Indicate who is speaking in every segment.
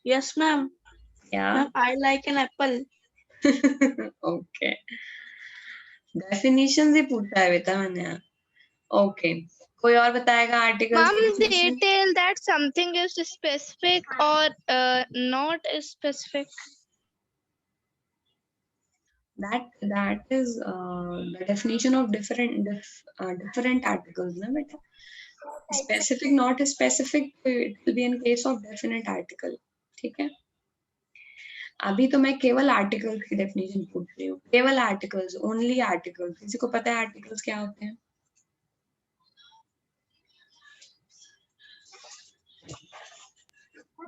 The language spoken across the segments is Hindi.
Speaker 1: Yes, ma'am.
Speaker 2: Yeah.
Speaker 1: Ma'am, I like an apple.
Speaker 2: Okay. Definition ही पूछा है बेटा मैंने. ओके. कोई और बताएगा आर्टिकल्स
Speaker 3: Ma'am,
Speaker 2: की
Speaker 3: they
Speaker 2: definition?
Speaker 3: tell that something is specific or not specific.
Speaker 2: That is the definition of different articles, ना बेटा. Specific, not specific, it will be in case of definite article. ठीक है. अभी तो मैं केवल आर्टिकल्स की डेफिनेशन पूछ रही हूँ. केवल आर्टिकल्स, ओनली आर्टिकल्स. किसी को पता है आर्टिकल्स क्या होते हैं?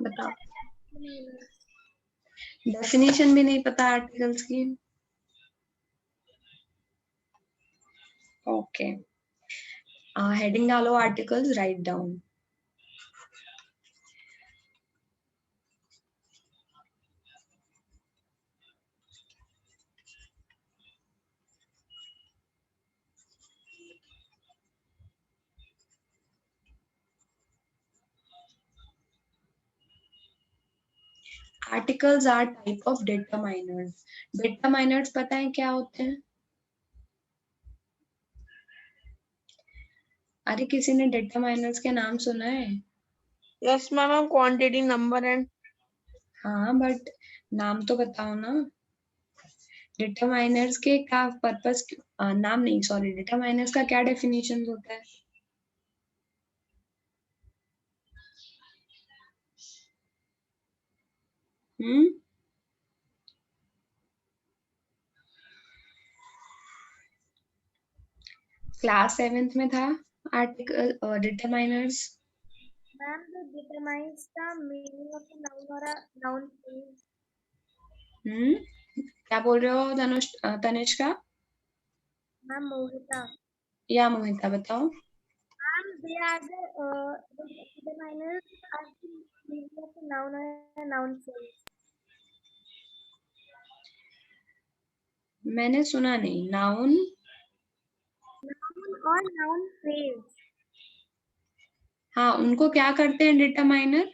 Speaker 2: बताओ. डेफिनेशन भी नहीं पता आर्टिकल्स की. ओके. हेडिंग डालो articles, write down. Articles are type of determiners. Determiners पता है क्या होते हैं? अरे किसी ने डिटरमाइनर्स के नाम सुना है?
Speaker 1: Yes, ma'am. Quantity, number, and
Speaker 2: हाँ, बट नाम तो बताओ ना. डिटरमाइनर्स के क्या पर्पस, नाम नहीं, सॉरी, डिटरमाइनर्स का क्या डेफिनेशन होता है? क्लास 7th में था article determiners.
Speaker 4: Ma'am, that determines the meaning of a noun or a noun phrase.
Speaker 2: क्या बोल रहे हो तनिष्का?
Speaker 4: Ma'am, Mohita.
Speaker 2: या मोहिता बताओ.
Speaker 4: Ma'am, they are the determiners are the meaning of a noun or a noun phrase.
Speaker 2: मैंने सुना नहीं. Noun
Speaker 4: Noun or noun phrase.
Speaker 2: हाँ, उनको क्या करते हैं determiner?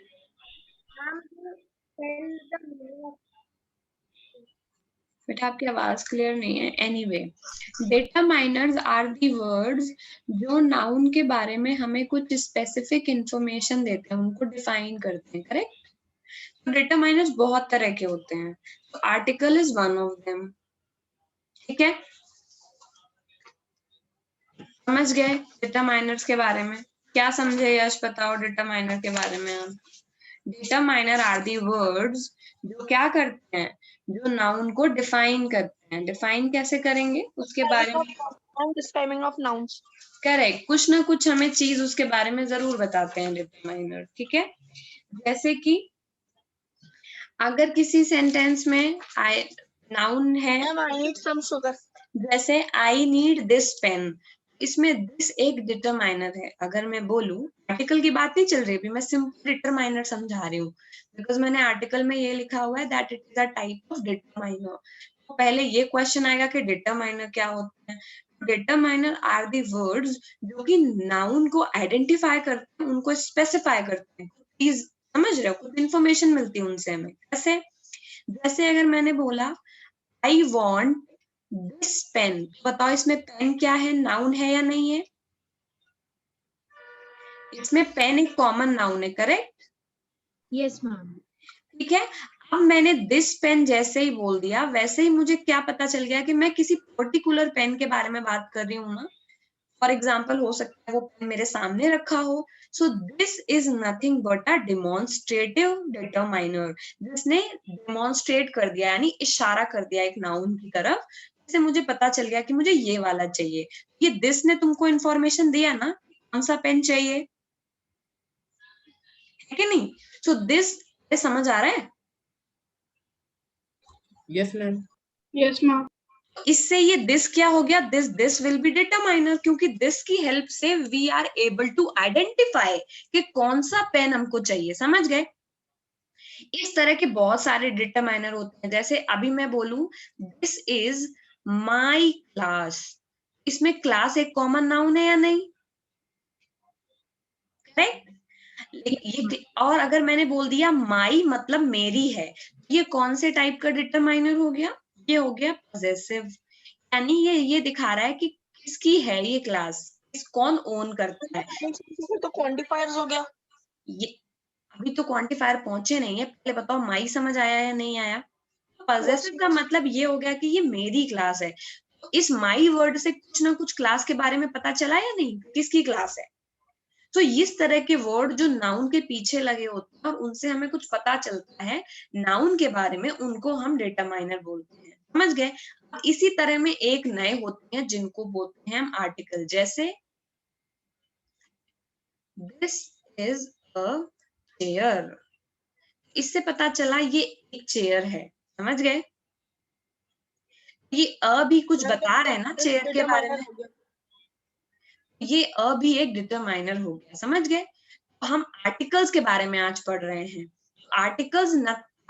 Speaker 4: Ma'am, they tell the meaning of.
Speaker 2: बेटा आपकी आवाज क्लियर नहीं है. Anyway, determiners are the words जो नाउन के बारे में हमें कुछ स्पेसिफिक इंफॉर्मेशन देते हैं, उनको डिफाइन करते हैं. करेक्ट. तो डिटरमाइनर्स बहुत तरह के होते हैं. तो article is one of them. ठीक है, समझ गए डिटरमाइनर्स के बारे में? क्या समझे यश, बताओ डिटरमाइनर के बारे में आप. डिटरमाइनर आर दी वर्ड्स जो क्या करते हैं, जो नाउन को डिफाइन करते हैं. डिफाइन कैसे करेंगे उसके बारे में?
Speaker 1: describing of nouns.
Speaker 2: करेक्ट. कुछ ना कुछ हमें चीज उसके बारे में जरूर बताते हैं डिटरमाइनर. ठीक है. जैसे कि अगर किसी सेंटेंस में आई नाउन है,
Speaker 1: Ma'am, I need some sugar.
Speaker 2: जैसे आई नीड दिस पेन, इसमें दिस एक डिटरमाइनर है. अगर मैं बोलूं, आर्टिकल की बात नहीं चल रही अभी, मैं सिंपल डिटरमाइनर समझा रही हूँ, बिकॉज मैंने आर्टिकल में ये लिखा हुआ है that it is a type of determiner. तो पहले ये क्वेश्चन आएगा कि डिटरमाइनर क्या होता है. डिटरमाइनर आर दी वर्ड्स जो कि नाउन को आइडेंटिफाई करते हैं, उनको स्पेसिफाई करते हैं. प्लीज समझ रहे हो, कुछ इन्फॉर्मेशन मिलती है उनसे हमें. कैसे? जैसे अगर मैंने बोला आई वॉन्ट दिस पेन, बताओ इसमें पेन क्या है, नाउन है या नहीं है? इसमें पेन एक कॉमन नाउन है. करेक्ट.
Speaker 4: Yes, ma'am.
Speaker 2: ठीक है. अब मैंने दिस पेन जैसे ही बोल दिया, वैसे ही मुझे क्या पता चल गया कि मैं किसी पर्टिकुलर पेन के बारे में बात कर रही हूँ ना. फॉर एग्जाम्पल, हो सकता है वो पेन मेरे सामने रखा हो. So this is nothing but a demonstrative determiner, जिसने डिमॉन्स्ट्रेट कर दिया, यानी इशारा कर दिया एक नाउन की तरफ. इससे मुझे पता चल गया कि मुझे ये वाला चाहिए. ये दिस ने तुमको इन्फॉर्मेशन दिया ना, कौन सा पेन चाहिए, है कि नहीं? सो दिस समझ आ रहा है?
Speaker 5: Yes ma'am.
Speaker 1: Yes, ma'am.
Speaker 2: इससे ये दिस क्या हो गया, दिस विल बी डिटरमाइनर, क्योंकि दिस की हेल्प से we are able to identify कि कौन सा पेन हमको चाहिए. समझ गए? इस तरह के बहुत सारे डिटरमाइनर होते हैं. जैसे अभी मैं बोलूं दिस इज माई क्लास, इसमें क्लास एक कॉमन नाउन है या नहीं? करेक्ट. और अगर मैंने बोल दिया माई मतलब मेरी है, ये कौन से टाइप का डिटरमाइनर हो गया? ये हो गया पॉजेसिव, यानी ये दिखा रहा है कि किसकी है ये क्लास, कौन ओन करता है।
Speaker 1: तो क्वांटिफायर्स हो गया।
Speaker 2: ये अभी तो क्वांटिफायर पहुंचे नहीं है, पहले बताओ माई समझ आया या नहीं आया? पॉजेसिव का मतलब ये हो गया कि ये मेरी क्लास है। तो इस माई वर्ड से कुछ ना कुछ क्लास के बारे में पता चला या नहीं, किसकी क्लास है? तो इस तरह के वर्ड जो नाउन के पीछे लगे होते हैं और उनसे हमें कुछ पता चलता है नाउन के बारे में, उनको हम डिटरमाइनर बोलते हैं। समझ गए? इसी तरह में एक नए होते हैं जिनको बोलते हैं हम आर्टिकल, जैसे दिस इज अ चेयर। इससे पता चला ये एक चेयर है। समझ गए? ये भी कुछ बता रहे हैं ना चेयर के बारे में, ये भी एक डिटरमाइनर हो गया। समझ गए? हम आर्टिकल्स के बारे में आज पढ़ रहे हैं। Articles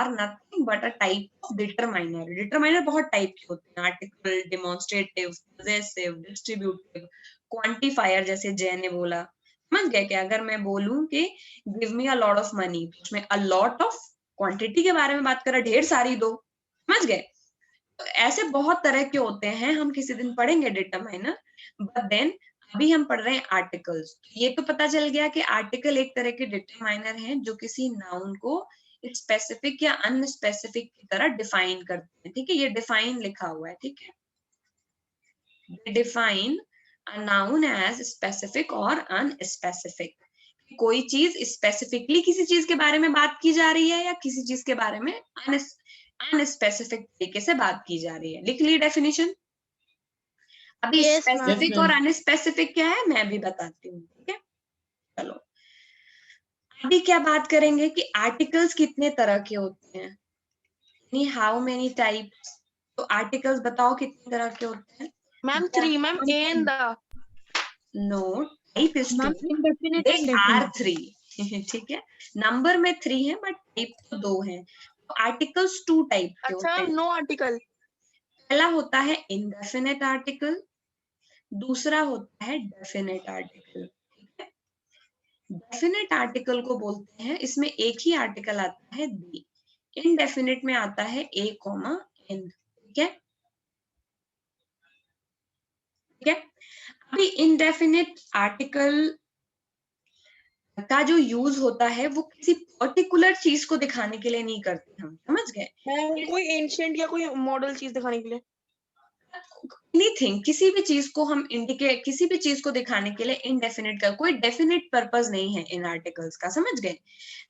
Speaker 2: are nothing but a type of determiner. Determiner बहुत टाइप के होते हैं, article, demonstrative, possessive, distributive, quantifier, जैसे जय ने बोला। समझ गए? कि अगर मैं बोलूं कि give me a lot of money, उसमें अ लॉट ऑफ क्वांटिटी के बारे में बात कर रहा, ढेर सारी दो। समझ गए? तो ऐसे बहुत तरह के होते हैं, हम किसी दिन पढ़ेंगे डिटरमाइनर, बट देन अभी हम पढ़ रहे हैं आर्टिकल्स। ये तो पता चल गया कि आर्टिकल एक तरह के डिटरमाइनर हैं जो किसी नाउन को स्पेसिफिक या अनस्पेसिफिक की तरह डिफाइन करते हैं। ठीक है, ये डिफाइन लिखा हुआ है। ठीक है, define a noun as specific और अनस्पेसिफिक। कोई चीज स्पेसिफिकली किसी चीज के बारे में बात की जा रही है या किसी चीज के बारे में अनस्पेसिफिक तरीके से बात की जा रही है। लिख ली डेफिनेशन? अभी
Speaker 3: Yes, ma'am.
Speaker 2: स्पेसिफिक और अनस्पेसिफिक क्या है मैं भी बताती हूँ। ठीक है, चलो अभी क्या बात करेंगे कि आर्टिकल्स कितने तरह के होते हैं, हाउ मेनी टाइप्स। तो आर्टिकल्स बताओ कितने तरह के होते हैं?
Speaker 1: Ma'am 3 ma'am a and the
Speaker 2: no, type is
Speaker 1: ma'am
Speaker 2: two,
Speaker 1: indefinite
Speaker 2: they
Speaker 1: and
Speaker 2: are
Speaker 1: definite.
Speaker 2: 3। ठीक है, नंबर में 3 है बट टाइप तो 2 है। तो आर्टिकल्स 2 टाइप के
Speaker 1: अच्छा
Speaker 2: होते
Speaker 1: मैम
Speaker 2: हैं।
Speaker 1: No article.
Speaker 2: पहला होता है इंडेफिनिट आर्टिकल, दूसरा होता है डेफिनिट आर्टिकल। डेफिनेट आर्टिकल को बोलते हैं, इसमें एक ही आर्टिकल आता है दी। इनडेफिनिट में आता है ए कॉमा एन। ठीक है, ठीक है। अभी इनडेफिनिट आर्टिकल का जो यूज होता है वो किसी पर्टिकुलर चीज को दिखाने के लिए नहीं करते हम। समझ गए?
Speaker 1: मैम कोई एंशिएंट या कोई मॉडल चीज दिखाने के लिए।
Speaker 2: एनीथिंग, किसी भी चीज को हम इंडिकेट, किसी भी चीज को दिखाने के लिए इनडेफिनिट का कोई डेफिनेट पर्पस नहीं है इन आर्टिकल्स का। समझ गए?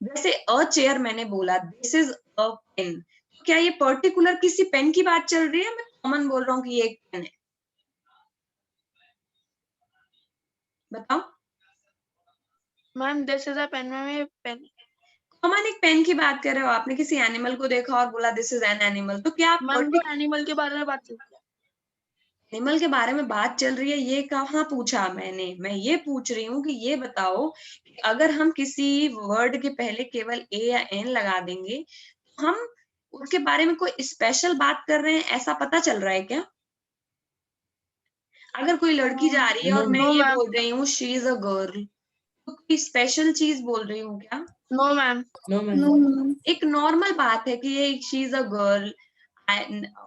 Speaker 2: जैसे अ चेयर मैंने बोला, दिस इज अ पेन, क्या ये पर्टिकुलर किसी पेन की बात चल रही है? मैं कॉमन बोल रहा हूँ कि ये एक पेन है। बताओ,
Speaker 1: ma'am this is a pen. Ma'am ये पेन।
Speaker 2: कॉमन एक पेन की बात कर रहे हो, आपने किसी एनिमल को देखा और बोला दिस इज एन एनिमल, तो क्या आप
Speaker 1: मैम तो एनिमल के बारे में बात चल रही है।
Speaker 2: एनिमल के बारे में बात चल रही है? ये कहाँ पूछा मैंने, मैं ये पूछ रही हूँ कि ये बताओ कि अगर हम किसी वर्ड के पहले केवल ए या एन लगा देंगे, तो हम उसके बारे में कोई स्पेशल बात कर रहे हैं ऐसा पता चल रहा है क्या? अगर कोई लड़की जा रही है और मैं
Speaker 1: नो
Speaker 2: ये
Speaker 1: मैम।
Speaker 2: बोल रही हूँ शी इज अ गर्ल, तो कोई स्पेशल चीज बोल रही हूँ क्या?
Speaker 1: No ma'am.
Speaker 3: No, ma'am.
Speaker 2: एक नॉर्मल बात है कि ये शी इज अ गर्ल।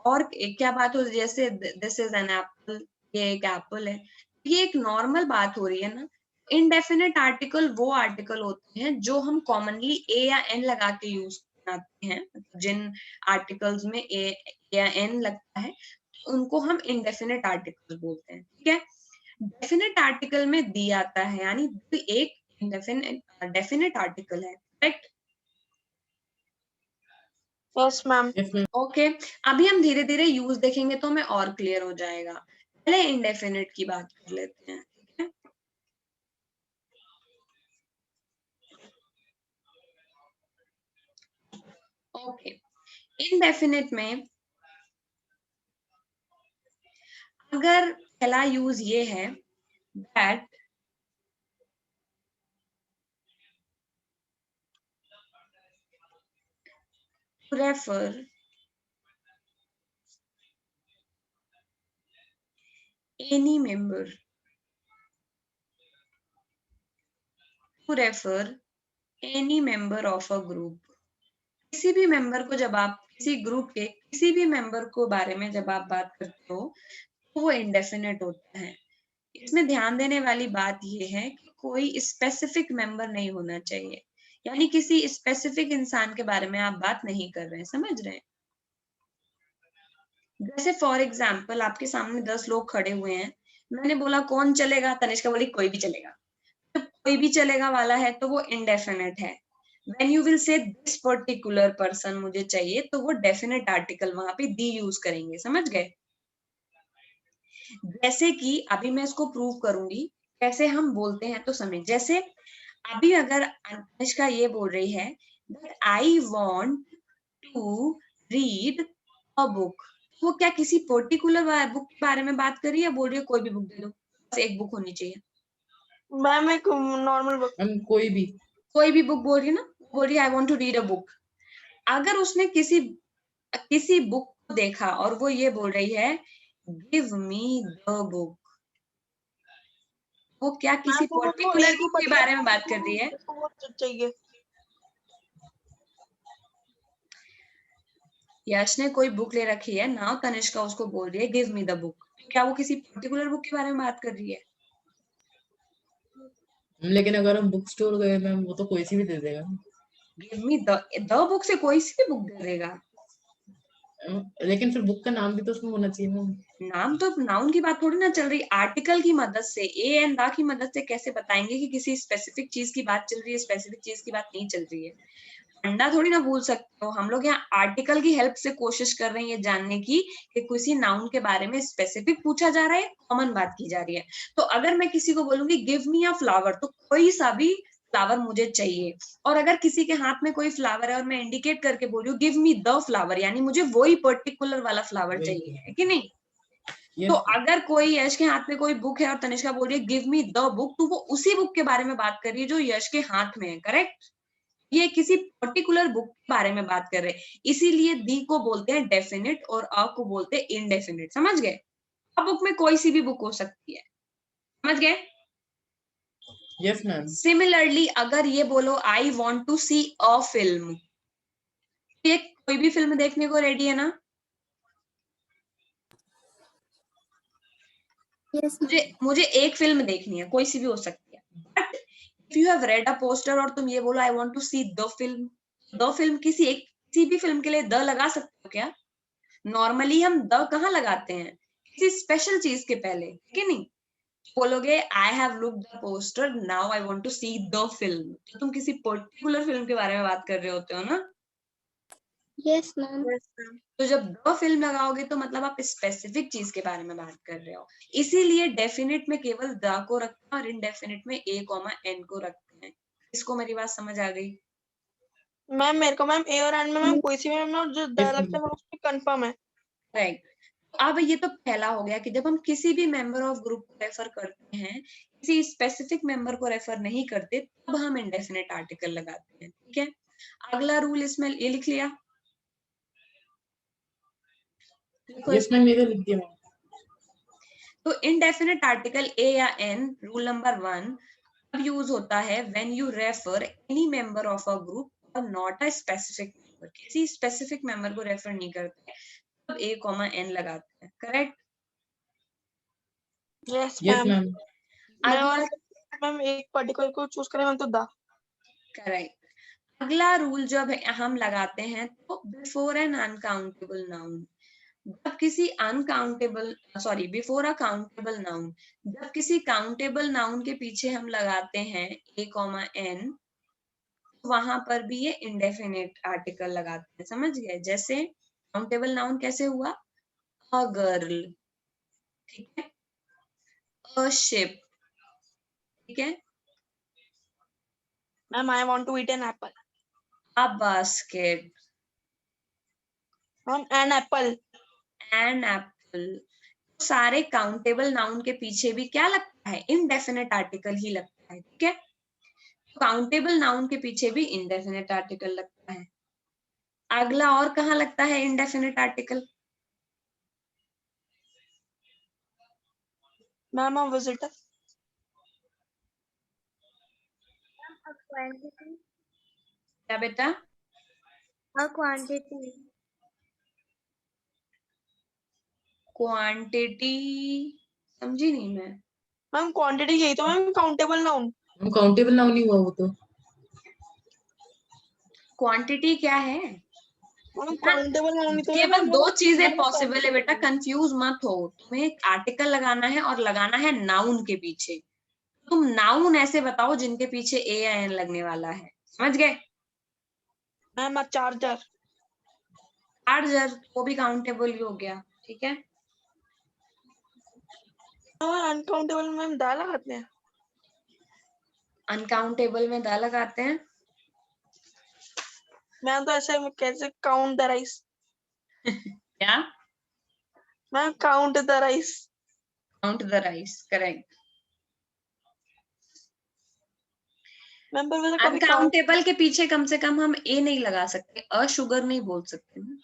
Speaker 2: और क्या बात हो, जैसे दिस इज एन एप्पल, ये एक एप्पल है, ये एक नॉर्मल बात हो रही है ना। इनडेफिनेट आर्टिकल वो आर्टिकल होते हैं जो हम कॉमनली ए या एन लगा के यूज करते हैं। जिन आर्टिकल्स में ए या एन लगता है उनको हम इनडेफिनेट आर्टिकल बोलते हैं। ठीक है, डेफिनेट आर्टिकल में दी आता है, यानी एक इंडेफिनेट डेफिनेट आर्टिकल है। करेक्ट?
Speaker 1: Yes ma'am.
Speaker 2: ओके, अभी हम धीरे धीरे यूज देखेंगे तो हमें और क्लियर हो जाएगा। पहले इंडेफिनिट की बात कर लेते हैं। ठीक है, ओके, इनडेफिनिट में अगर पहला यूज ये है that refer any member, to refer any member of a group, किसी भी मेंबर को जब आप किसी ग्रुप के किसी भी मेंबर को बारे में जब आप बात करते हो तो वो इंडेफिनेट होता है। इसमें ध्यान देने वाली बात ये है कि कोई स्पेसिफिक मेंबर नहीं होना चाहिए, यानी किसी स्पेसिफिक इंसान के बारे में आप बात नहीं कर रहे हैं, समझ रहे हैं? जैसे फॉर एग्जाम्पल आपके सामने 10 लोग खड़े हुए हैं, मैंने बोला कौन चलेगा, तनिष्का बोली कोई भी चलेगा। तो कोई भी चलेगा वाला है तो वो इंडेफिनेट है। When you will say this particular person मुझे चाहिए, तो वो डेफिनेट आर्टिकल वहां पे दी यूज करेंगे, समझ गए? जैसे कि अभी मैं इसको प्रूव करूंगी कैसे हम बोलते हैं, तो समझ। जैसे अभी अगर अनुष्का ये बोल रही है that I want to read a book, वो क्या किसी पर्टिकुलर बुक के बारे में बात कर रही है, बोल रही है कोई भी बुक दे दो, बस एक बुक होनी चाहिए?
Speaker 1: मैम एक नॉर्मल बुक।
Speaker 5: हम कोई भी
Speaker 2: बुक बोल रही है ना, बोल रही है I want to read a book. अगर उसने किसी बुक को देखा और वो ये बोल रही है गिव मी द बुक, वो क्या किसी
Speaker 1: मैम वो
Speaker 2: पर्टिकुलर
Speaker 1: एक ही
Speaker 2: बुक के
Speaker 1: पढ़ी है,
Speaker 2: बारे में बात कर रही है?
Speaker 1: उसको वो चाहिए।
Speaker 2: यश ने कोई बुक ले रखी है, नाउ तनिष्का उसको बोल रही है गिव मी द बुक, क्या वो किसी पर्टिकुलर बुक के बारे में बात कर रही है?
Speaker 5: लेकिन अगर हम बुक स्टोर गए मैम, वो तो कोई सी भी दे देगा।
Speaker 2: गिव मी द बुक से कोई सी भी बुक दे देगा।
Speaker 5: लेकिन फिर बुक का नाम भी तो उसमें होना चाहिए मैम।
Speaker 2: नाम तो नाउन की बात थोड़ी ना चल रही, आर्टिकल की मदद से, ए एंड द की मदद से कैसे बताएंगे कि किसी स्पेसिफिक चीज की बात चल रही है, स्पेसिफिक चीज की बात नहीं चल रही है? फंडा थोड़ी ना भूल सकते हो। हम लोग यहाँ आर्टिकल की हेल्प से कोशिश कर रहे हैं ये जानने की कि किसी नाउन के बारे में स्पेसिफिक पूछा जा रहा है, कॉमन बात की जा रही है। तो अगर मैं किसी को बोलूंगी गिव मी अ फ्लावर, तो कोई सा भी फ्लावर मुझे चाहिए, और अगर किसी के हाथ में कोई फ्लावर है और मैं इंडिकेट करके बोल रही हूँ गिव मी द फ्लावर, यानी मुझे वही पर्टिकुलर वाला फ्लावर चाहिए, है कि नहीं? तो अगर कोई यश के हाथ में कोई बुक है और तनिष्का बोल रही है गिव मी द बुक, तो वो उसी बुक के बारे में बात कर रही है जो यश के हाथ में है, करेक्ट? ये किसी पर्टिकुलर बुक के बारे में बात कर रहे हैं, इसीलिए दी को बोलते हैं डेफिनेट और अ को बोलते हैं इनडेफिनेट, समझ गए? अब बुक में कोई सी भी बुक हो सकती है, समझ गए?
Speaker 5: Yes ma'am.
Speaker 2: सिमिलरली अगर ये बोलो I want to see a film, ये कोई भी फिल्म देखने को रेडी है ना?
Speaker 4: Yes,
Speaker 2: मुझे एक फिल्म देखनी है, कोई सी भी हो सकती है, but if you have read a poster और तुम ये बोलो I want to see the film, किसी भी फिल्म के लिए द लगा सकते हो क्या? नॉर्मली हम द कहाँ लगाते हैं? किसी स्पेशल चीज के पहले, कि नहीं? बोलोगे I have looked the poster, now I want to see the film, तो तुम किसी पर्टिकुलर फिल्म के बारे में बात कर रहे होते हो ना?
Speaker 4: yes, ma'am.
Speaker 2: तो जब द फिल्म लगाओगे तो मतलब आप स्पेसिफिक चीज के बारे में बात कर रहे हो, इसीलिए डेफिनेट में केवल द को रखते हैं और इनडेफिनेट में ए कॉमा एन को रखते हैं। इसको मेरी बात समझ आ गई?
Speaker 1: मैम मेरे को मैम ए और एन में मैम कोई सी भी मैम जो द
Speaker 5: Yes,
Speaker 1: लगता है
Speaker 5: ma'am.
Speaker 1: मैम उसमें कंफर्म है।
Speaker 2: राइट। अब ये तो पहला हो गया कि जब हम किसी भी मेंबर ऑफ ग्रुप को रेफर करते हैं, किसी स्पेसिफिक मेंबर को रेफर नहीं करते, तब हम इंडेफिनेट आर्टिकल लगाते हैं, ठीक है? अगला रूल इसमें ये लिख लिया, देखो
Speaker 5: यस मैम, ये तो लिख दिया मैम।
Speaker 2: तो इनडेफिनेट आर्टिकल ए या एन, रूल नंबर 1 अब यूज होता है when you refer any member of a group और नॉट अ स्पेसिफिक मेंबर, किसी स्पेसिफिक मेंबर को रेफर नहीं करते तब ए कॉमा एन लगाते हैं, correct?
Speaker 1: Yes
Speaker 5: yes
Speaker 1: ma'am.
Speaker 5: Ma'am.
Speaker 1: मैं
Speaker 2: अगला,
Speaker 1: और मैम एक पर्टिकुलर को चूज करें मैम तो द।
Speaker 2: करेक्ट। अगला रूल जब हम लगाते हैं तो बिफोर एन अनकाउंटेबल नाउन, जब किसी uncountable sorry before a countable noun, जब किसी काउंटेबल नाउन के पीछे हम लगाते हैं ए कॉमा एन, वहां पर भी ये इंडेफिनेट आर्टिकल लगाते हैं, समझ गए? जैसे काउंटेबल नाउन कैसे हुआ? अ गर्ल, ठीक है? अ शिप, ठीक है?
Speaker 1: Ma'am I want to eat an apple.
Speaker 2: A basket,
Speaker 1: ma'am an apple.
Speaker 2: An apple. सारे काउंटेबल नाउन के पीछे भी क्या लगता है? इनडेफिनेट आर्टिकल ही लगता है, ठीक है? काउंटेबल नाउन के पीछे भी इनडेफिनेट आर्टिकल लगता है। अगला और कहाँ लगता है indefinite article?
Speaker 1: Ma'am a visitor.
Speaker 4: A quantity
Speaker 2: क्या बेटा?
Speaker 4: A quantity.
Speaker 2: क्वांटिटी समझी नहीं मैं।
Speaker 1: मैम क्वांटिटी यही तो मैम, काउंटेबल नाउन।
Speaker 5: हम काउंटेबल नाउन नहीं हुआ वो तो।
Speaker 2: क्वांटिटी क्या है?
Speaker 1: मैम काउंटेबल नाउन ही तो है
Speaker 2: केवल
Speaker 1: मैम,
Speaker 2: दो चीजें
Speaker 1: मैम
Speaker 2: पॉसिबल है बेटा, कंफ्यूज मत हो। तुम्हें आर्टिकल लगाना है और लगाना है नाउन के पीछे। तुम नाउन ऐसे बताओ जिनके पीछे ए या एन लगने वाला है, समझ गए?
Speaker 1: Ma'am charger.
Speaker 2: चार्जर वो भी काउंटेबल ही हो गया, ठीक है।
Speaker 1: अनकाउंटेबल मैम दा लगाते हैं।
Speaker 2: अनकाउंटेबल में द लगाते हैं।
Speaker 1: मैम तो ऐसे में कैसे काउंट द राइस।
Speaker 2: क्या?
Speaker 1: Ma'am count the rice.
Speaker 2: Count the rice, correct.
Speaker 1: Ma'am पर वैसे कभी काउंट,
Speaker 2: अनकाउंटेबल के पीछे कम से कम हम ए नहीं लगा सकते, शुगर नहीं बोल सकते ना।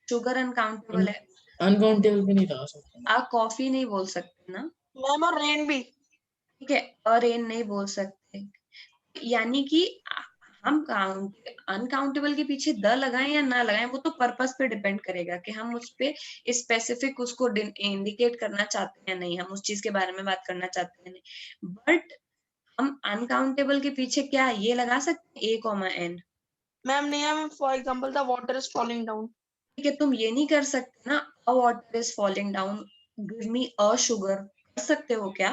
Speaker 2: शुगर अनकाउंटेबल है।
Speaker 5: अनकाउंटेबल भी नहीं लगा सकते।
Speaker 2: कॉफी नहीं बोल सकते ना,
Speaker 1: मैम और रेन भी।
Speaker 2: ठीक है। और रेन नहीं बोल सकते, यानी कि हम अनकाउंटेबल के पीछे द लगाएं या ना लगाएं, वो तो पर्पस पे डिपेंड करेगा कि हम उस पे स्पेसिफिक उसको इंडिकेट करना चाहते हैं नहीं, हम उस चीज के बारे में बात करना चाहते हैं नहीं। बट हम अनकाउंटेबल के पीछे क्या ये लगा सकते हैं, ए कॉमा एन?
Speaker 1: मैम नहीं है ma'am, for example the water is falling down.
Speaker 2: ठीक है, तुम ये नहीं कर सकते ना, अ water is falling down, give me a sugar, कर सकते हो क्या?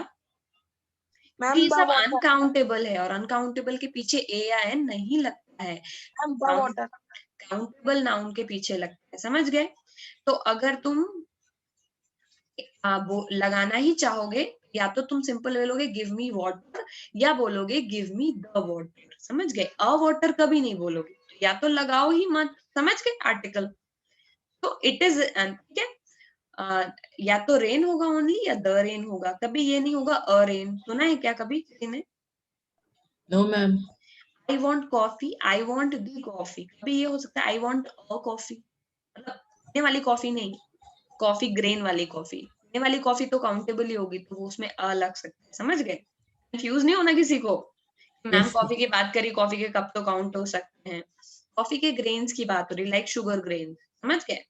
Speaker 1: मैम
Speaker 2: ये
Speaker 1: द
Speaker 2: सब
Speaker 1: वाटर।
Speaker 2: अनकाउंटेबल है और अनकाउंटेबल के पीछे ए या एन नहीं लगता है,
Speaker 1: ma'am the water.
Speaker 2: Countable noun के पीछे लगता है, समझ गए? तो अगर तुम वो लगाना ही चाहोगे, या तो तुम सिंपल बोलोगे गिव मी वाटर, या बोलोगे गिव मी द वाटर, समझ गए? अ वाटर कभी नहीं बोलोगे, या तो लगाओ ही मत, समझ गए आर्टिकल? तो इट इज, ठीक है। या तो रेन होगा ओनली या द रेन होगा, कभी ये नहीं होगा अ रेन। सुना है क्या कभी किसी ने?
Speaker 5: No ma'am.
Speaker 2: I want coffee, I want the coffee, कभी ये हो सकता है आई वॉन्ट अ कॉफी, मतलब पीने वाली कॉफी नहीं, कॉफी ग्रेन वाली कॉफी। पीने वाली कॉफी तो काउंटेबल ही होगी, तो वो उसमें अ लग सकता है, समझ गए? कंफ्यूज नहीं होना किसी को। Ma'am
Speaker 5: Yes.
Speaker 2: कॉफी की बात करी, कॉफी के कप तो काउंट हो सकते हैं, कॉफी के ग्रेन्स की बात हो रही, लाइक शुगर ग्रेन, समझ गए?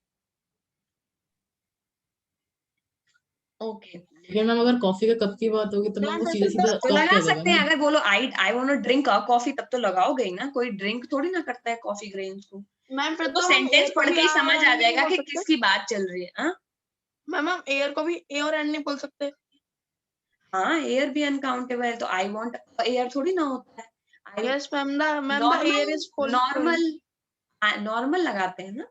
Speaker 2: ओके।
Speaker 5: लेकिन मैम अगर कॉफी के कप की बात होगी तो मैम वो सीधा सीधा
Speaker 2: तो
Speaker 5: कप
Speaker 2: लगा
Speaker 5: पे आ जाएगा
Speaker 2: सकते हैं,
Speaker 5: ना।
Speaker 2: अगर बोलो I want to drink a coffee, तब तो लगाओगे ही ना, कोई ड्रिंक थोड़ी ना करता है कॉफी ग्रेन्स को।
Speaker 1: मैम फिर
Speaker 2: तो
Speaker 1: तो हम
Speaker 2: सेंटेंस
Speaker 1: ए को
Speaker 2: पढ़
Speaker 1: भी
Speaker 2: के ही
Speaker 1: आ और
Speaker 2: समझ
Speaker 1: एन
Speaker 2: आ
Speaker 1: नहीं
Speaker 2: जाएगा
Speaker 1: बोल
Speaker 2: कि
Speaker 1: सकते।
Speaker 2: किसकी बात चल रही है।
Speaker 1: मैम हम एयर को भी ए और एन नहीं बोल सकते।
Speaker 2: हाँ, एयर भी अनकाउंटेबल है, तो आई वांट एयर थोड़ी ना होता है। I
Speaker 1: yes ma'am the air
Speaker 2: normal
Speaker 1: is full.
Speaker 2: Normal normal लगाते हैं ना,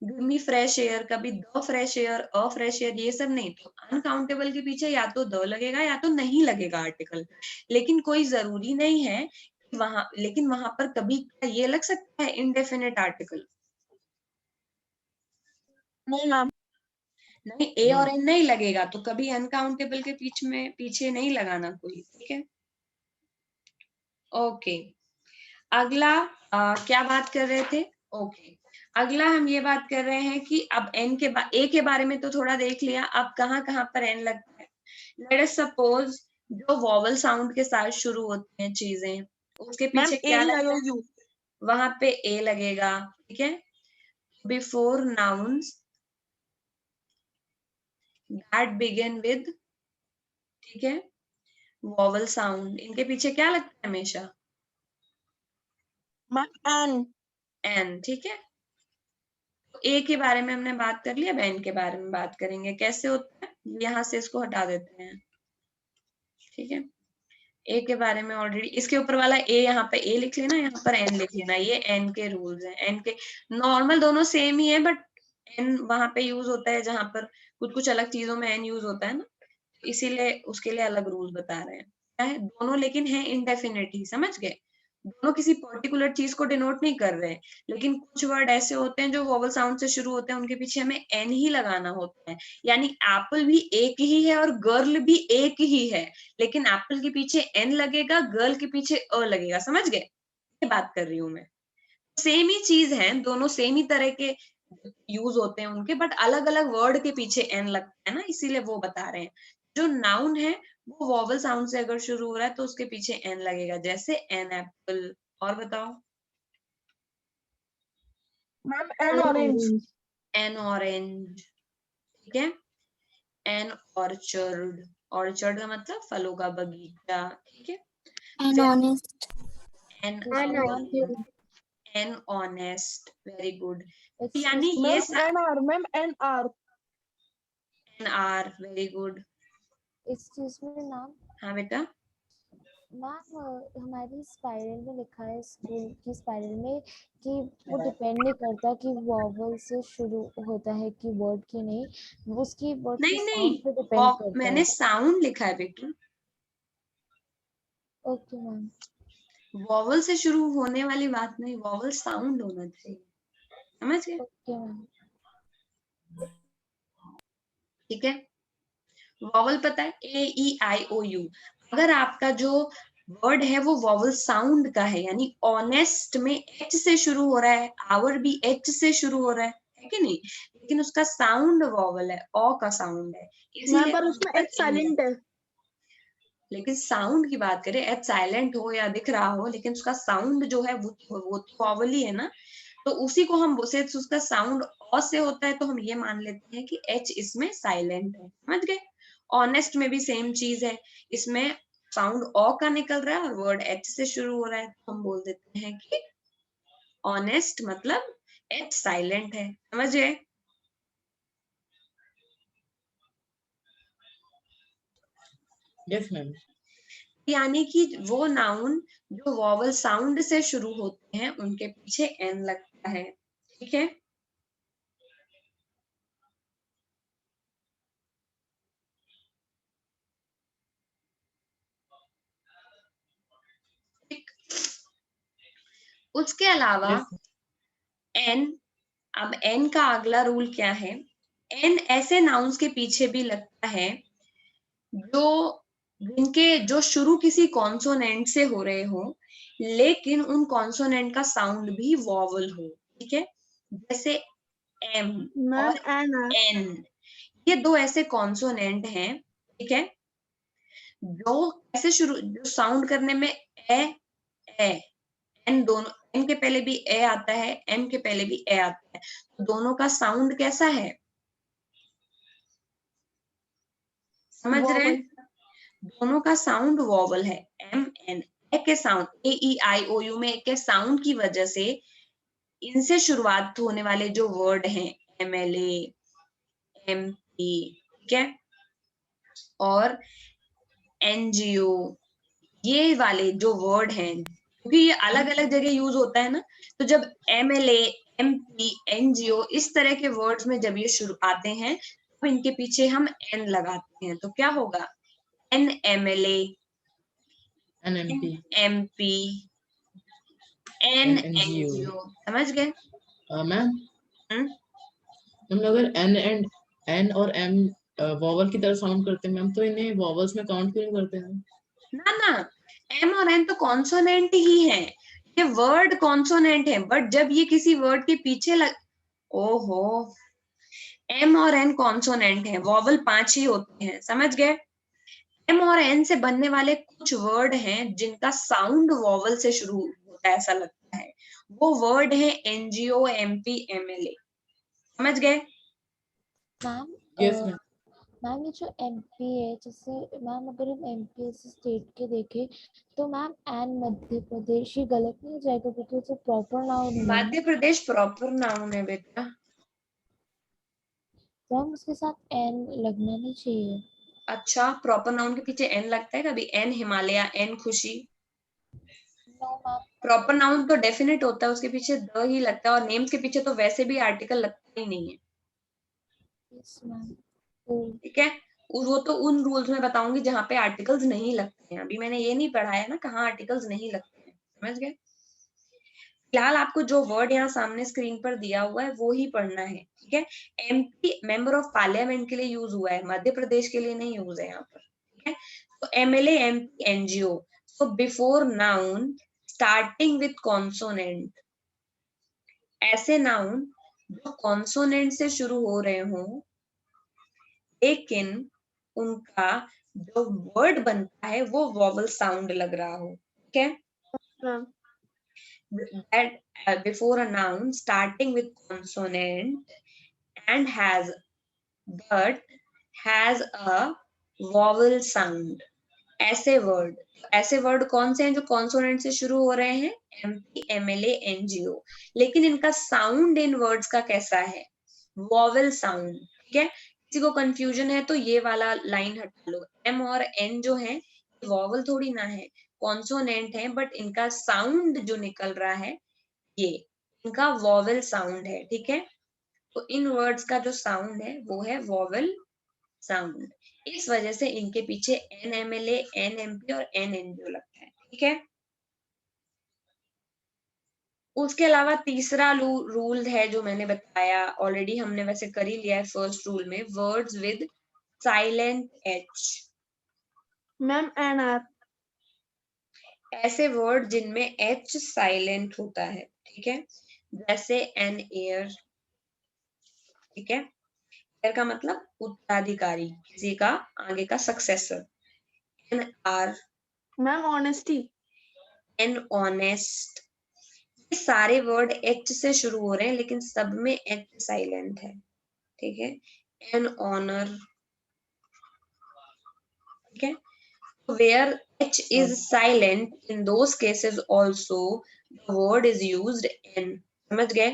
Speaker 2: गिव मी फ्रेश एयर, कभी the fresh air, a fresh air, ये सब नहीं। तो अनकाउंटेबल के पीछे या तो द लगेगा या तो नहीं लगेगा आर्टिकल, लेकिन कोई जरूरी नहीं है वहां, लेकिन वहां पर कभी ये लग सकता है इंडेफिनिट आर्टिकल।
Speaker 1: नहीं मैम।
Speaker 2: नहीं, ए और एन नहीं लगेगा, तो कभी अनकाउंटेबल के पीछे नहीं लगाना कोई, ठीक है। ओके, अगला क्या बात कर रहे थे? ओके, अगला हम ये बात कर रहे हैं कि अब एन के ए के बारे में तो थोड़ा देख लिया, अब कहाँ कहाँ पर एन लगता है। लेट अस सपोज जो वॉवल साउंड के साथ शुरू होती हैं चीजें, उसके
Speaker 1: मैम
Speaker 2: पीछे
Speaker 1: ए
Speaker 2: क्या
Speaker 1: आई
Speaker 2: लगता
Speaker 1: ओ
Speaker 2: है?
Speaker 1: यू।
Speaker 2: वहां पे ए लगेगा, ठीक है। Before nouns that begin with, ठीक है, वॉवल साउंड, इनके पीछे क्या लगता है हमेशा?
Speaker 1: Ma'am an.
Speaker 2: एन, ठीक है। ए के बारे में हमने बात कर लिया, अब एन के बारे में बात करेंगे कैसे होता है। यहाँ से इसको हटा देते हैं, ठीक है। ए के बारे में ऑलरेडी, इसके ऊपर वाला ए, यहाँ पे ए लिख लेना, यहाँ पर एन लिख लेना, ये एन के रूल्स हैं। एन के नॉर्मल दोनों सेम ही है, बट एन वहां पे यूज होता है जहां पर कुछ अलग चीजों में एन यूज होता है ना, इसीलिए उसके लिए अलग रूल बता रहे हैं। क्या है दोनों, लेकिन है इंडेफिनिट ही, समझ गए? दोनों किसी पर्टिकुलर चीज को डिनोट नहीं कर रहे हैं, लेकिन कुछ वर्ड ऐसे होते हैं जो वोवल साउंड से शुरू होते हैं, उनके पीछे हमें एन ही लगाना होता है। यानी एप्पल भी एक ही है और गर्ल भी एक ही है, लेकिन एप्पल के पीछे एन लगेगा, गर्ल के पीछे अ लगेगा, समझ गए? ये बात कर रही हूं मैं। सेम ही चीज है, दोनों सेम ही तरह के यूज होते हैं उनके, बट अलग अलग वर्ड के पीछे एन लगता है ना, इसीलिए वो बता रहे हैं। जो नाउन है वो वॉवल साउंड से अगर शुरू हो रहा है तो उसके पीछे एन लगेगा, जैसे एन एप्पल। और बताओ।
Speaker 1: Ma'am an orange.
Speaker 2: An orange, ठीक है। एन ऑर्चर्ड, ऑर्चर्ड का मतलब फलों का बगीचा, ठीक है।
Speaker 4: An honest,
Speaker 2: an
Speaker 4: an
Speaker 2: an honest, very good.
Speaker 4: Excuse
Speaker 2: यानी ये
Speaker 1: ma'am an hour.
Speaker 2: An hour, very good.
Speaker 4: Excuse me ma'am.
Speaker 2: हाँ बेटा।
Speaker 4: मैम हमारी स्पाइरल में लिखा है, स्कूल की स्पाइरल में, कि वो डिपेंड नहीं करता कि वॉवल से शुरू होता है कि वर्ड की, नहीं, वो उसकी वर्ड की
Speaker 2: नहीं
Speaker 4: साउंड पे डिपेंड करता
Speaker 2: मैंने
Speaker 4: है।
Speaker 2: साउंड लिखा है बेटा।
Speaker 4: Okay ma'am.
Speaker 2: वॉवल से शुरू होने वाली बात नहीं, वॉवल साउंड होना चाहिए, समझ गए?
Speaker 4: Okay ma'am.
Speaker 2: ठीक है। वॉवल पता है, ए ई आई ओ यू। अगर आपका जो वर्ड है वो वॉवल साउंड का है, यानी ऑनेस्ट में एच से शुरू हो रहा है, आवर भी एच से शुरू हो रहा है कि नहीं, लेकिन उसका साउंड वॉवल है, ओ का साउंड है,
Speaker 1: मैम
Speaker 2: इसीलिए
Speaker 1: पर
Speaker 2: हम
Speaker 1: उसमें
Speaker 2: ऊपर
Speaker 1: एच साइलेंट है।
Speaker 2: लेकिन साउंड की बात करें, एच साइलेंट हो या दिख रहा हो, लेकिन उसका साउंड जो है वो तो वॉवल ही है ना, तो उसी को हम से उसका साउंड ओ से होता है तो हम ये मान लेते हैं कि एच इसमें साइलेंट है, समझ गए? ऑनेस्ट में भी सेम चीज है, इसमें साउंड ओ का निकल रहा है और वर्ड एच से शुरू हो रहा है, तो हम बोल देते हैं कि ऑनेस्ट मतलब एच साइलेंट है, समझ गए?
Speaker 5: Yes ma'am.
Speaker 2: यानी कि वो नाउन जो वॉवल साउंड से शुरू होते हैं उनके पीछे एन लगता है, ठीक है। उसके अलावा
Speaker 5: यस
Speaker 2: एन, अब एन का अगला रूल क्या है, एन ऐसे नाउन्स के पीछे भी लगता है जो जिनके जो शुरू किसी कॉन्सोनेंट से हो रहे हो, लेकिन उन कॉन्सोनेंट का साउंड भी वॉवल हो, ठीक है। जैसे एम
Speaker 1: मैम
Speaker 2: और
Speaker 1: एन आर।
Speaker 2: एन, ये दो ऐसे कॉन्सोनेंट हैं, ठीक है, जो ऐसे शुरू, जो साउंड करने में ए, एन दोनों, एन के पहले भी ए आता है, एम के पहले भी ए आता है, तो दोनों का साउंड कैसा है, समझ रहे हैं? दोनों का साउंड वॉवल है, एम एन। ए के sound, A E I O you में ए के साउंड की वजह से इनसे शुरुआत होने वाले जो वर्ड हैं, M L A, M P, ठीक है, और एनजीओ, ये वाले जो वर्ड हैं, क्योंकि ये अलग अलग जगह यूज होता है ना, तो जब एमएलए, एमपी, एनजीओ इस तरह के वर्ड्स में जब ये शुरू आते हैं तो इनके पीछे हम एन लगाते हैं, तो क्या होगा, an MLA,
Speaker 5: NMP
Speaker 2: MP, an
Speaker 5: NGO।
Speaker 2: NGO, समझ गए?
Speaker 5: मैम अगर एन और एम वॉवल की तरह साउंड करते हैं मैम, तो इन्हें वॉवल्स में काउंट क्यों नहीं करते हैं?
Speaker 2: ना एम और एन तो कॉन्सोनेंट ही है, ये वर्ड कॉन्सोनेंट है, बट जब ये किसी वर्ड के पीछे ओहो, एम और एन कॉन्सोनेंट है, वॉवल 5 ही होते हैं, समझ गए? एम और एन से बनने वाले कुछ वर्ड हैं जिनका साउंड वॉवल से शुरू होता है, ऐसा लगता है, वो वर्ड है एनजीओ, एमपी, एमएलए, समझ गए?
Speaker 4: Ma'am
Speaker 5: yes ma'am.
Speaker 4: मैम ये जो एमपी है, जैसे मैम अगर हम एमपी ऐसे स्टेट के देखें तो मैम एन मध्य प्रदेश, ये गलत नहीं हो जाएगा क्योंकि वो प्रॉपर नाउन है ना,
Speaker 2: मध्य प्रदेश प्रॉपर नाउन है बेटा।
Speaker 4: तो हम उसके साथ एन लगना नहीं चाहिए।
Speaker 2: अच्छा, प्रॉपर नाउन के पीछे एन लगता है कभी? एन हिमालय, एन खुशी,
Speaker 4: नो मैम।
Speaker 2: प्रॉपर नाउन तो डेफिनेट होता है, उसके पीछे द ही लगता है, और नेम्स के पीछे तो वैसे भी आर्टिकल लगता ही नहीं है,
Speaker 4: यस मैम।
Speaker 2: ठीक है। वो तो उन रूल्स में बताऊंगी जहां पे आर्टिकल्स नहीं लगते हैं, अभी मैंने ये नहीं पढ़ाया ना कहाँ आर्टिकल्स नहीं लगते हैं, समझ गए? फिलहाल आपको जो वर्ड यहाँ सामने स्क्रीन पर दिया हुआ है वो ही पढ़ना है, ठीक है। एमपी मेंबर ऑफ पार्लियामेंट के लिए यूज हुआ है, मध्य प्रदेश के लिए नहीं यूज है यहाँ पर, ठीक है। तो MLA, MP, NGO, so before noun starting with consonant, ऐसे नाउन जो कॉन्सोनेंट से शुरू हो रहे हों लेकिन उनका जो वर्ड बनता है वो वॉवल साउंड लग रहा हो, ठीक है।
Speaker 1: Ma'am
Speaker 2: That before a noun starting with consonant and has a vowel sound. ऐसे वर्ड कौन से हैं जो कॉन्सोनेंट से शुरू हो रहे हैं? MP, MLA, NGO, लेकिन इनका साउंड इन वर्ड्स का कैसा है? वॉवल साउंड, ठीक है। किसी को कंफ्यूजन है तो ये वाला लाइन हटा लो, M और N जो है वॉवल थोड़ी ना है, कॉन्सोनेंट है, बट इनका साउंड जो निकल रहा है ये इनका वॉवल साउंड है, ठीक है। तो इन वर्ड्स का जो साउंड है वो है वॉवल साउंड, इस वजह से इनके पीछे NMLA, NMP और NNGO लगता है, ठीक है। उसके अलावा तीसरा रूल है जो मैंने बताया, ऑलरेडी हमने वैसे कर ही लिया है फर्स्ट रूल में, words with silent H।
Speaker 1: Ma'am NR
Speaker 2: ऐसे वर्ड जिनमें H साइलेंट होता है, ठीक है, जैसे एन एयर, ठीक है। एयर का मतलब उत्तराधिकारी, किसी का आगे का successor. An hour,
Speaker 1: ma'am honesty,
Speaker 2: an honest, ये सारे वर्ड H से शुरू हो रहे हैं लेकिन सब में H साइलेंट है, ठीक है। एन ऑनर, ठीक है। Where H is silent, in those cases also the word is used N। समझ गए?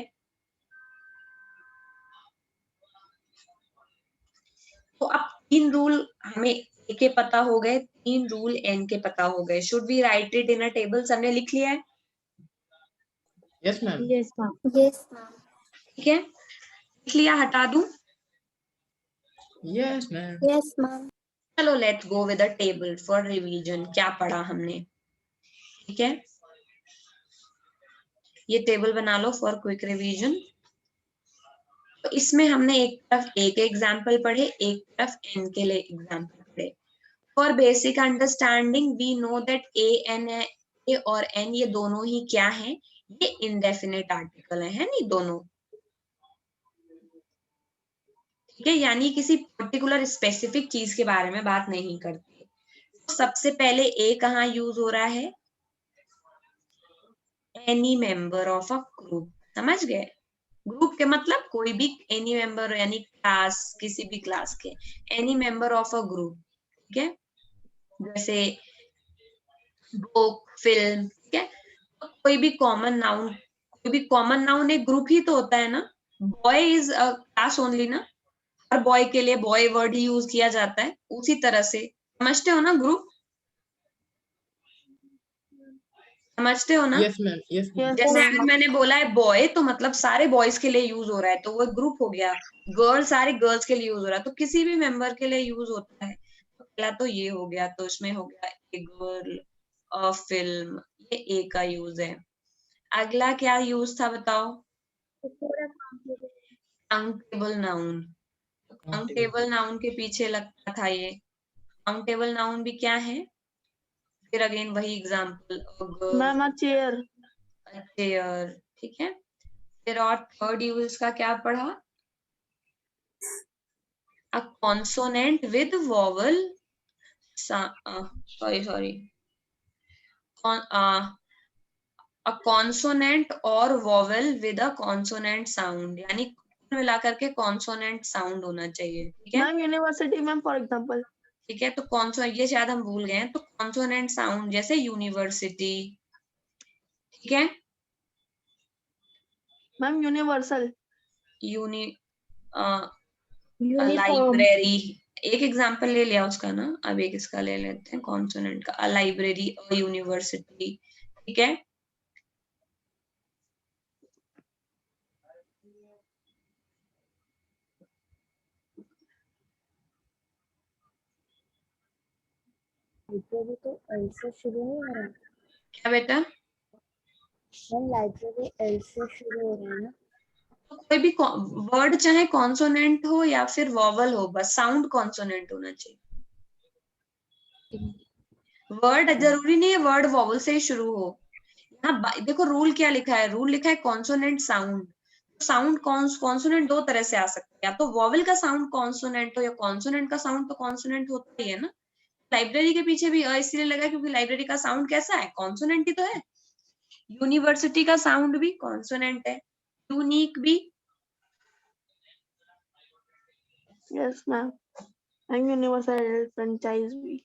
Speaker 2: तो अब 3 रूल हमें A के पता हो गए, 3 रूल N के पता हो गए। Should we write it in a table? सबने लिख लिया है?
Speaker 5: Yes ma'am.
Speaker 4: Yes ma'am. Yes ma'am.
Speaker 2: ठीक है, लिख लिया, हटा दूं?
Speaker 5: Yes ma'am.
Speaker 4: Yes ma'am.
Speaker 2: चलो let's go with a table for revision. क्या पढ़ा हमने, ठीक है। ये टेबल बना लो फॉर क्विक रिवीजन। तो इसमें हमने एक तरफ A के एग्जाम्पल पढ़े, एक तरफ N के लिए एग्जाम्पल पढ़े। For basic understanding we know that A और N ये दोनों ही क्या हैं? ये इंडेफिनिट आर्टिकल है नहीं दोनों, ठीक है, यानी किसी पर्टिकुलर स्पेसिफिक चीज के बारे में बात नहीं करते। तो सबसे पहले A कहाँ यूज हो रहा है? Any member of a group, समझ गए? ग्रुप के मतलब कोई भी, एनी मेंबर यानी क्लास, किसी भी क्लास के, any member of a group, ठीक है। जैसे बुक, फिल्म, ठीक है। तो कोई भी कॉमन नाउन एक ग्रुप ही तो होता है ना। Boy is a class only ना, हर बॉय के लिए बॉय वर्ड ही यूज किया जाता है। उसी तरह से समझते हो ना ग्रुप, समझते हो ना?
Speaker 5: Yes ma'am. Yes ma'am.
Speaker 2: जैसे अगर मैंने बोला है बॉय तो मतलब सारे बॉयज के लिए यूज हो रहा है, तो वो ग्रुप हो गया। गर्ल सारे गर्ल्स के लिए यूज हो रहा है, तो किसी भी मेंबर के लिए यूज होता है। तो पहला तो ये हो गया, तो इसमें हो गया ए गर्ल, अ फिल्म, ये ए का यूज है। अगला क्या यूज था बताओ? Countable noun. काउंटेबल नाउन के पीछे लगता था ये, काउंटेबल नाउन भी क्या है? फिर अगेन वही एग्जाम्पल,
Speaker 1: मैम चेयर,
Speaker 2: चेयर, ठीक है। फिर और थर्ड यूज का क्या पढ़ा? A consonant with vowel, sorry a consonant और vowel with a consonant sound, यानी कुल मिलाकर के कॉन्सोनेंट साउंड होना चाहिए, ठीक है।
Speaker 1: Ma'am university ma'am for example,
Speaker 2: ठीक है, तो ये शायद हम भूल गए हैं, तो कॉन्सोनेंट साउंड जैसे यूनिवर्सिटी, ठीक है।
Speaker 1: Ma'am universal,
Speaker 2: uni
Speaker 1: uniform,
Speaker 2: library, एक एग्जांपल ले लिया उसका ना, अब एक इसका ले लेते हैं कॉन्सोनेंट का, अ लाइब्रेरी, अ यूनिवर्सिटी, ठीक है।
Speaker 4: लाइब्रेरी तो एल से शुरू नहीं हो रहा है
Speaker 2: क्या बेटा?
Speaker 4: मैम, लाइब्रेरी एल से शुरू हो रहा है ना।
Speaker 2: तो कोई भी वर्ड चाहे कॉन्सोनेंट हो या फिर वॉवल हो, बस साउंड कॉन्सोनेंट होना चाहिए। वर्ड जरूरी नहीं है वर्ड वॉवल से ही शुरू हो। यहाँ देखो रूल क्या लिखा है, रूल लिखा है कॉन्सोनेंट साउंड। साउंड कॉन्सोनेंट दो तरह से आ सकता है, या तो वॉवल का साउंड कॉन्सोनेंट हो या कॉन्सोनेंट का साउंड तो कॉन्सोनेंट होता ही है ना। लाइब्रेरी के पीछे भी अ इसलिए लगा क्योंकि लाइब्रेरी का साउंड कैसा है, कॉन्सोनेंट ही तो है। यूनिवर्सिटी का साउंड भी कॉन्सोनेंट है, यूनिक भी।
Speaker 1: Yes ma'am, and universal franchise भी।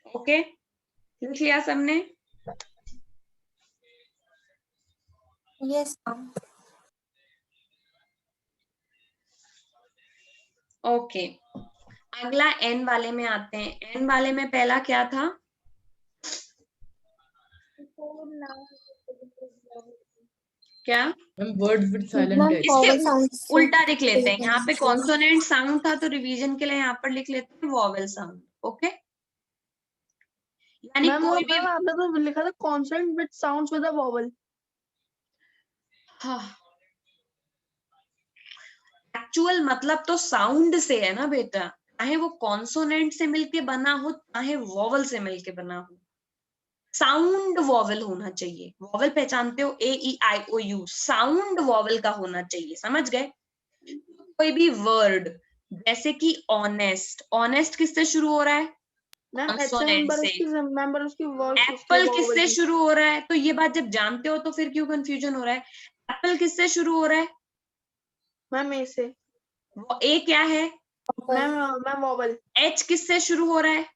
Speaker 2: ओके, लिख लिया सबने?
Speaker 6: Yes ma'am.
Speaker 2: ओके, अगला एन वाले में आते हैं। एन वाले में पहला क्या था? क्या?
Speaker 5: Ma'am word with silent
Speaker 6: ma'am
Speaker 5: H.
Speaker 6: Vowel
Speaker 2: इसके
Speaker 6: साउंड
Speaker 2: उल्टा लिख लेते हैं, यहाँ पे कॉन्सोनेंट साउंड था तो रिवीजन के लिए यहाँ पर लिख लेते हैं वॉवेल साउंड। ओके, यानी
Speaker 1: मैम
Speaker 2: कोई भी,
Speaker 1: मैम आपने तो लिखा था consonant with sounds with a vowel.
Speaker 2: हाँ, एक्चुअल मतलब तो साउंड से है ना बेटा, चाहे वो कॉन्सोनेंट से मिलके बना हो चाहे वॉवल से मिलके बना हो, साउंड वॉवल होना चाहिए। वॉवल पहचानते हो, ए ई आई ओ यू, साउंड वॉवल का होना चाहिए, समझ गए? कोई भी वर्ड जैसे कि ऑनेस्ट, ऑनेस्ट किससे शुरू हो रहा है?
Speaker 1: मैम एच से
Speaker 2: कॉन्सोनेंट से।
Speaker 1: मेंबर उसकी वर्ड
Speaker 2: एप्पल किससे शुरू हो रहा है? तो ये बात जब जानते हो तो फिर क्यों कंफ्यूजन हो रहा है? एप्पल किससे शुरू हो रहा है?
Speaker 1: मैम ए से।
Speaker 2: ए क्या है?
Speaker 1: Ma'am ma'am vowel.
Speaker 2: एच किससे शुरू हो रहा है?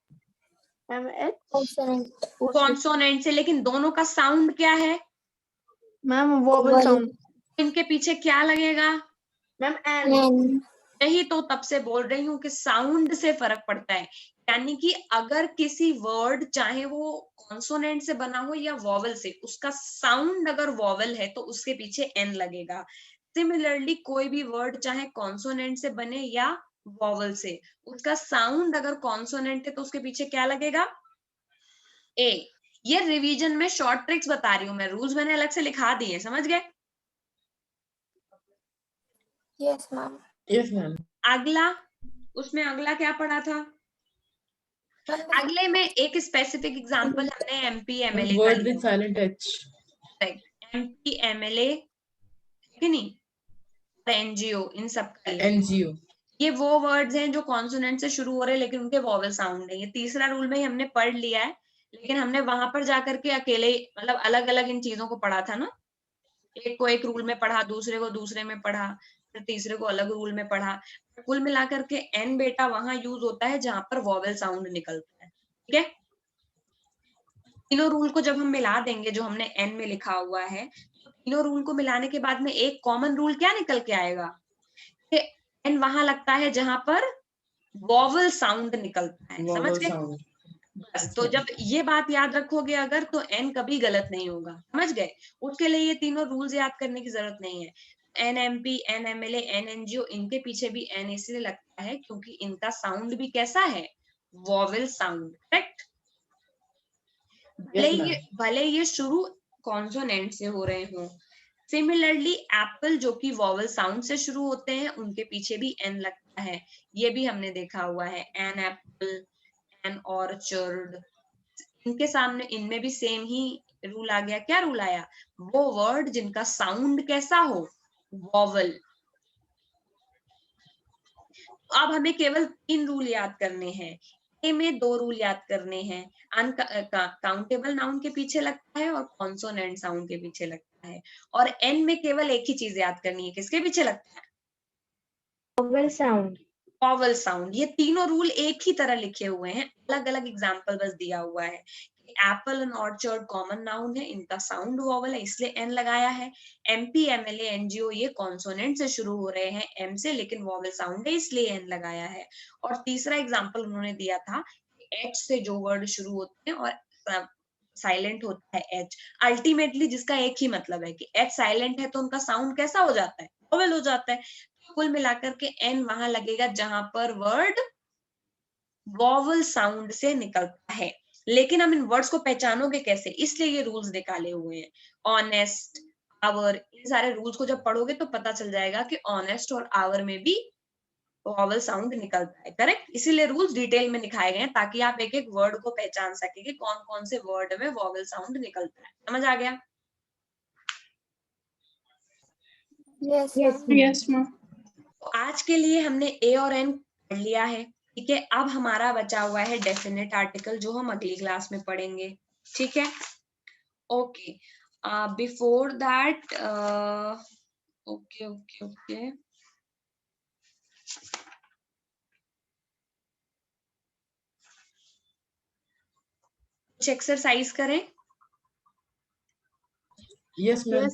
Speaker 1: Ma'am H
Speaker 6: consonant.
Speaker 2: कॉन्सोनेंट से, लेकिन दोनों का साउंड क्या है?
Speaker 1: Ma'am vowel sound.
Speaker 2: इनके पीछे क्या लगेगा?
Speaker 1: Ma'am an.
Speaker 6: एन।
Speaker 2: यही तो तब से बोल रही हूँ कि साउंड से फर्क पड़ता है। यानी कि अगर किसी वर्ड चाहे वो कॉन्सोनेंट से बना हो या वॉवल से, उसका साउंड अगर वॉवल है तो उसके पीछे एन लगेगा। सिमिलरली कोई भी वर्ड चाहे कॉन्सोनेंट से बने या वॉवल से, उसका साउंड अगर कॉन्सोनेंट है तो उसके पीछे क्या लगेगा? ए। ये रिवीजन में शॉर्ट ट्रिक्स बता रही हूँ मैं, रूल्स मैंने अलग से लिखा दिए, समझ गए?
Speaker 6: Yes ma'am.
Speaker 5: Yes ma'am.
Speaker 2: अगला, उसमें अगला क्या पढ़ा था? अगले में एक स्पेसिफिक एग्जांपल हमने एमपी एमएलए का
Speaker 5: वर्ड विद
Speaker 2: लिया,
Speaker 5: साइलेंट एच।
Speaker 2: एमपी एमएलए है नहीं, एनजीओ, इन सब का लिया।
Speaker 5: एनजीओ।
Speaker 2: ये वो वर्ड्स हैं जो कॉन्सोनेंट से शुरू हो रहे हैं लेकिन उनके वॉवल साउंड है। ये तीसरा रूल में ही हमने पढ़ लिया है, लेकिन हमने वहां पर जाकर के अकेले मतलब अलग अलग इन चीजों को पढ़ा था ना। एक को एक रूल में पढ़ा, दूसरे को दूसरे में पढ़ा, फिर तीसरे को अलग रूल में पढ़ा। कुल मिलाकर के एन बेटा वहां यूज होता है जहां पर वॉवेल साउंड निकलता है, ठीक है? तीनों रूल को जब हम मिला देंगे जो हमने एन में लिखा हुआ है, तो तीनों रूल को मिलाने के बाद में एक कॉमन रूल क्या निकल के आएगा कि एन वहां लगता है जहां पर वॉवल साउंड निकलता है, समझ
Speaker 5: वॉवल
Speaker 2: गए?
Speaker 5: साउंड।
Speaker 2: बस, तो जब ये बात याद रखोगे अगर, तो एन कभी गलत नहीं होगा, समझ गए? उसके लिए ये तीनों रूल्स याद करने की जरूरत नहीं है। एनएमपी, एनएमएलए, एनएनजीओ, इनके पीछे भी एन इसलिए लगता है क्योंकि इनका साउंड भी कैसा है? Vowel sound, correct? भले ये शुरू कॉन्सोनेंट से हो रहे हों। सिमिलरली एप्पल जो कि वॉवेल साउंड से शुरू होते हैं, उनके पीछे भी एन लगता है। ये भी हमने देखा हुआ है, एन एप्पल, एन ऑर्चर्ड, इनके सामने इनमें भी सेम ही रूल आ गया। क्या रूल आया? वो वर्ड जिनका साउंड कैसा हो? वॉवल। अब हमें केवल 3 रूल याद करने हैं। ए में 2 रूल याद करने हैं, अनकाउंटेबल नाउन के पीछे लगता है और कॉन्सोनेंट साउंड के पीछे लगता है। और एन में केवल एक ही चीज याद करनी है, किसके पीछे लगता है?
Speaker 6: Vowel sound.
Speaker 2: Vowel sound. ये तीनों रूल एक ही तरह लिखे हुए हैं, अलग अलग एग्जाम्पल बस दिया हुआ है। Apple and orchard common noun है, इनका साउंड वॉवल है इसलिए एन लगाया है। एमपी, एमएलए, एनजीओ ये कॉन्सोनेंट से शुरू हो रहे हैं एम से, लेकिन वॉवल साउंड है इसलिए एन लगाया है। और तीसरा एग्जाम्पल उन्होंने दिया था, एच से जो वर्ड शुरू होते हैं और साइलेंट होता है एच, अल्टीमेटली जिसका एक ही मतलब है कि एच साइलेंट है तो उनका साउंड कैसा हो जाता है? वॉवल हो जाता है। कुल मिलाकर के एन वहां लगेगा जहां पर वर्ड वॉवल साउंड से निकलता है। लेकिन हम इन वर्ड्स को पहचानोगे कैसे? इसलिए ये रूल्स निकाले हुए हैं। ऑनेस्ट, आवर, इन सारे रूल्स को जब पढ़ोगे तो पता चल जाएगा कि ऑनेस्ट और आवर में भी वॉवल साउंड निकलता है, करेक्ट? इसीलिए रूल्स डिटेल में दिखाए गए हैं ताकि आप एक एक वर्ड को पहचान सके कि कौन कौन से वर्ड में वॉवल साउंड निकलता है। समझ आ गया?
Speaker 6: Yes
Speaker 1: yes ma'am.
Speaker 2: तो आज के लिए हमने ए और एन पढ़ लिया है, ठीक है। अब हमारा बचा हुआ है डेफिनेट आर्टिकल, जो हम अगली क्लास में पढ़ेंगे, ठीक है। Okay, before that, okay okay okay, कुछ एक्सरसाइज करें।
Speaker 5: Yes ma'am.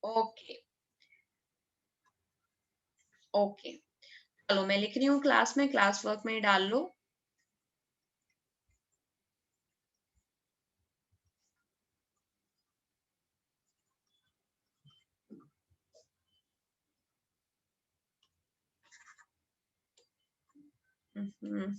Speaker 2: ओके ओके, चलो मैं लिख रही हूँ क्लास में, क्लास वर्क में डाल लो। हम्म,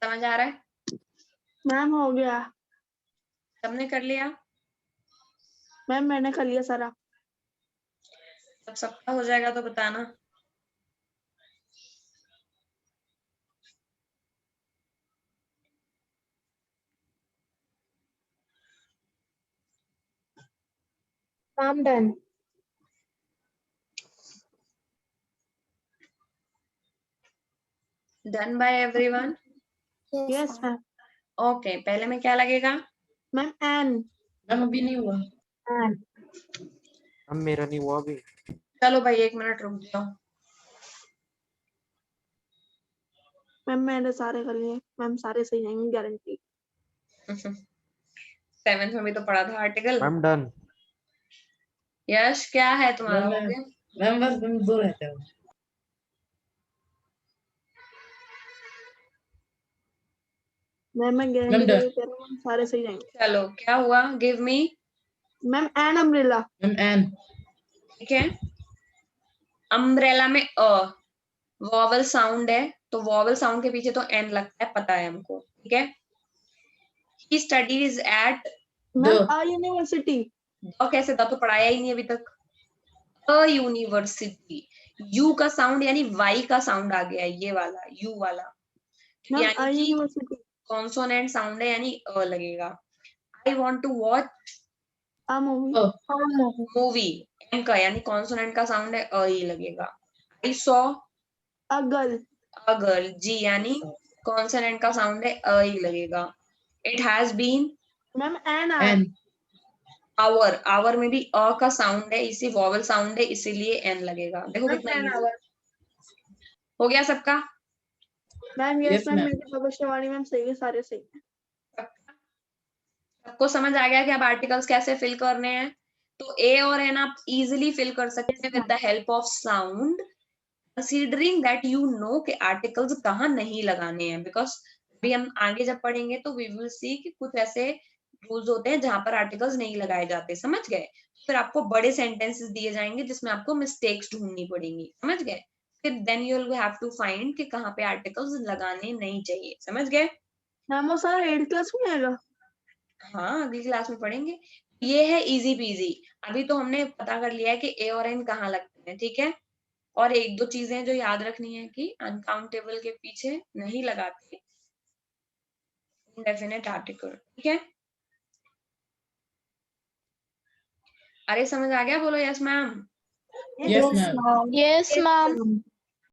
Speaker 2: समझ आ रहा है?
Speaker 1: मैम हो गया।
Speaker 2: सबने कर लिया?
Speaker 1: मैम मैंने कर लिया सारा।
Speaker 2: जब सबका हो जाएगा तो बताना।
Speaker 6: I'm done.
Speaker 2: Done by everyone?
Speaker 6: Yes,
Speaker 1: yes
Speaker 6: ma'am.
Speaker 1: Ma'am.
Speaker 2: Okay, पहले में क्या लगेगा?
Speaker 1: Ma'am N.
Speaker 5: मैम अभी नहीं हुआ।
Speaker 6: And
Speaker 7: अब मेरा नहीं हुआ अभी।
Speaker 2: चलो भाई 1 मिनट रुक जाओ।
Speaker 1: मैम मैंने सारे कर लिए। मैम सारे सही आएंगे गारंटी।
Speaker 2: 7th में भी तो पढ़ा था आर्टिकल।
Speaker 7: Ma'am done.
Speaker 2: यश क्या है तुम्हारा? हो
Speaker 5: मैम
Speaker 2: गया?
Speaker 5: मैम बस मैम 2 रहते हैं।
Speaker 1: मैम मैं गारंटी
Speaker 5: मैम डन।
Speaker 1: देके कह रहा हूँ मैम सारे सही आएंगे।
Speaker 2: चलो क्या हुआ? Give me.
Speaker 1: Ma'am an umbrella.
Speaker 5: Ma'am an.
Speaker 2: ठीक है, अम्ब्रेला में अ वॉवल साउंड है, तो वॉवल साउंड के पीछे तो एन लगता है, पता है हमको, ठीक है। He studies at,
Speaker 1: ma'am
Speaker 5: the
Speaker 1: a university.
Speaker 2: कैसे था तो पढ़ाया ही नहीं अभी तक। अ यूनिवर्सिटी, यू का साउंड यानी वाई का साउंड आ गया, ये वाला यू वाला,
Speaker 1: मैम आ
Speaker 2: यानी कि
Speaker 1: यूनिवर्सिटी।
Speaker 2: कॉन्सोनेंट साउंड है यानी अ लगेगा। I want to watch
Speaker 1: a movie.
Speaker 2: Movie, M का यानी कॉन्सोनेंट का साउंड है अ ही लगेगा। I saw
Speaker 1: a girl.
Speaker 2: A girl, G यानी कॉन्सोनेंट का साउंड है अ ही लगेगा। It has been,
Speaker 1: ma'am an hour.
Speaker 5: An.
Speaker 2: Hour, hour में भी अ का साउंड है, इसी वॉवल साउंड है, इसीलिए एन लगेगा। देखो
Speaker 1: मैम
Speaker 2: कितना
Speaker 1: एन
Speaker 2: easy।
Speaker 1: आवर।
Speaker 2: हो गया सबका?
Speaker 1: Ma'am yes
Speaker 5: yes
Speaker 1: ma'am
Speaker 5: ma'am.
Speaker 1: मेरी भविष्यवाणी मैम सही है सारे सही है।
Speaker 2: सबको समझ आ गया कि अब आर्टिकल्स कैसे फिल करने हैं? तो ए और एन आप इजीली फिल कर सकते हैं with the help of sound, considering that you know कि आर्टिकल्स कहाँ नहीं लगाने हैं, बिकॉज अभी हम आगे जब पढ़ेंगे तो वी विल सी कि कुछ ऐसे रूल्स होते हैं जहां पर आर्टिकल्स नहीं लगाए जाते, समझ गए। फिर आपको बड़े सेंटेंसेस दिए जाएंगे जिसमें आपको मिस्टेक्स ढूंढनी पड़ेंगी, समझ गए। फिर then you will have to find कि कहाँ पे आर्टिकल्स लगाने नहीं चाहिए, समझ गए।
Speaker 1: मैम वो सारा 8th क्लास में आएगा।
Speaker 2: हाँ अगली क्लास में पढ़ेंगे। ये है इजी पीजी। अभी तो हमने पता कर लिया है कि ए और एन कहाँ लगते हैं, ठीक है। और एक दो चीजें जो याद रखनी है कि अनकाउंटेबल के पीछे नहीं लगाते इंडेफिनिट आर्टिकल, ठीक है। अरे समझ आ गया, बोलो yes ma'am.
Speaker 5: Yes ma'am.
Speaker 3: Yes, ma'am.